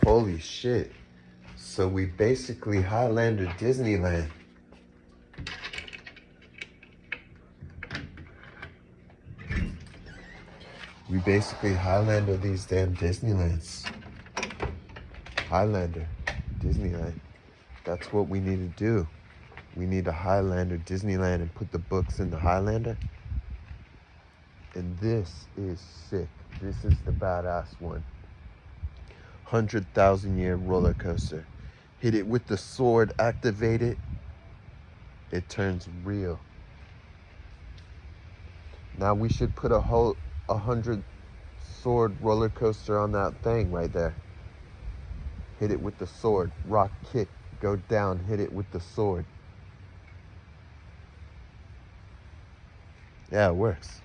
Holy shit. So we basically Highlander Disneyland. We basically Highlander these damn Disneylands. Highlander Disneyland. That's what we need to do. We need a Highlander Disneyland and put the books in the Highlander. And this is sick. This is the badass one. 100,000-year roller coaster. Hit it with the sword, activate it. It turns real. Now we should put a 100 sword roller coaster on that thing right there. Hit it with the sword. Rock, kick, go down, hit it with the sword. Yeah, it works.